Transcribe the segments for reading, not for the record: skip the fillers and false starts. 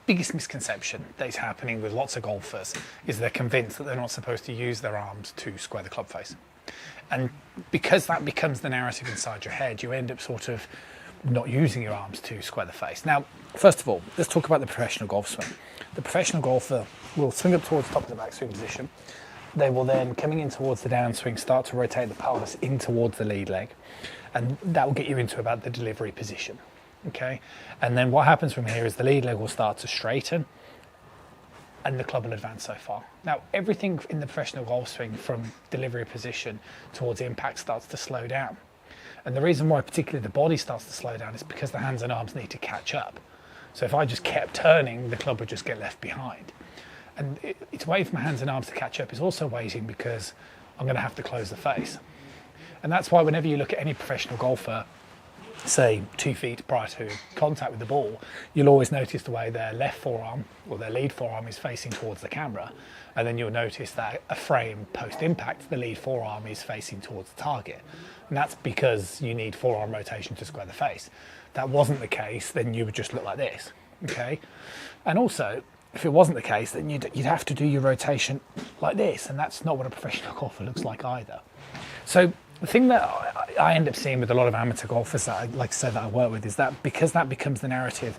biggest misconception that is happening with lots of golfers is they're convinced that they're not supposed to use their arms to square the club face. And because that becomes the narrative inside your head, you end up sort of not using your arms to square the face. Now, first of all, let's talk about the professional golf swing. The professional golfer will swing up towards the top of the backswing position. They will then, coming in towards the downswing, start to rotate the pelvis in towards the lead leg. And that will get you into about the delivery position. Okay? And then what happens from here is the lead leg will start to straighten and the club will advance so far. Now, everything in the professional golf swing from delivery position towards impact starts to slow down. And the reason why particularly the body starts to slow down is because the hands and arms need to catch up. So if I just kept turning, the club would just get left behind. And it's waiting for my hands and arms to catch up. It's also waiting because I'm going to have to close the face. And that's why whenever you look at any professional golfer, say 2 feet prior to contact with the ball, you'll always notice the way their left forearm or their lead forearm is facing towards the camera. And then you'll notice that a frame post impact, the lead forearm is facing towards the target. And that's because you need forearm rotation to square the face. If that wasn't the case, then you would just look like this, okay? And also, if it wasn't the case, then you'd have to do your rotation like this, and that's not what a professional golfer looks like either. So the thing that I end up seeing with a lot of amateur golfers that I like to say that I work with is that because that becomes the narrative,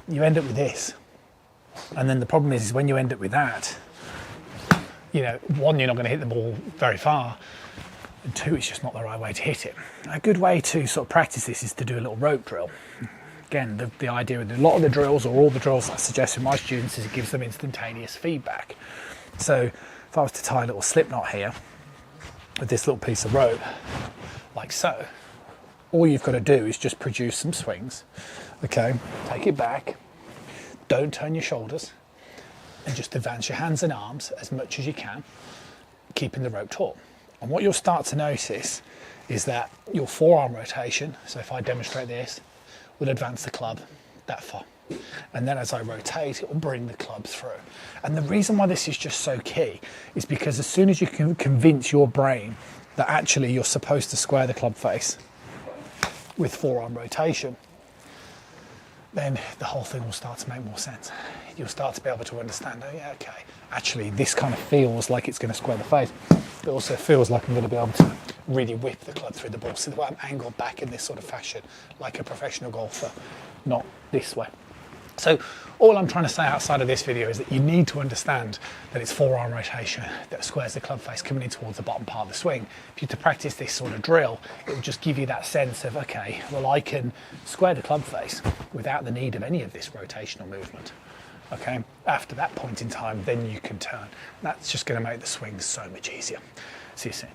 you end up with this. And then the problem is when you end up with that, you know, one, you're not going to hit the ball very far, and two, it's just not the right way to hit it. A good way to sort of practice this is to do a little rope drill. Again, the idea with a lot of the drills, or all the drills I suggest with my students, is it gives them instantaneous feedback. So if I was to tie a little slip knot here with this little piece of rope, like so, all you've got to do is just produce some swings. Okay, take it back, don't turn your shoulders, and just advance your hands and arms as much as you can, keeping the rope taut. And what you'll start to notice is that your forearm rotation, so if I demonstrate this, will advance the club that far. And then as I rotate, it will bring the club through. And the reason why this is just so key is because as soon as you can convince your brain that actually you're supposed to square the club face with forearm rotation, then the whole thing will start to make more sense. You'll start to be able to understand, oh yeah, okay, actually this kind of feels like it's going to square the face. It also feels like I'm going to be able to really whip the club through the ball. So the way I'm angled back in this sort of fashion, like a professional golfer, not this way. So all I'm trying to say outside of this video is that you need to understand that it's forearm rotation that squares the club face coming in towards the bottom part of the swing. If you're to practice this sort of drill, it will just give you that sense of, okay, well, I can square the club face without the need of any of this rotational movement. Okay, after that point in time, then you can turn. That's just going to make the swing so much easier. See you soon.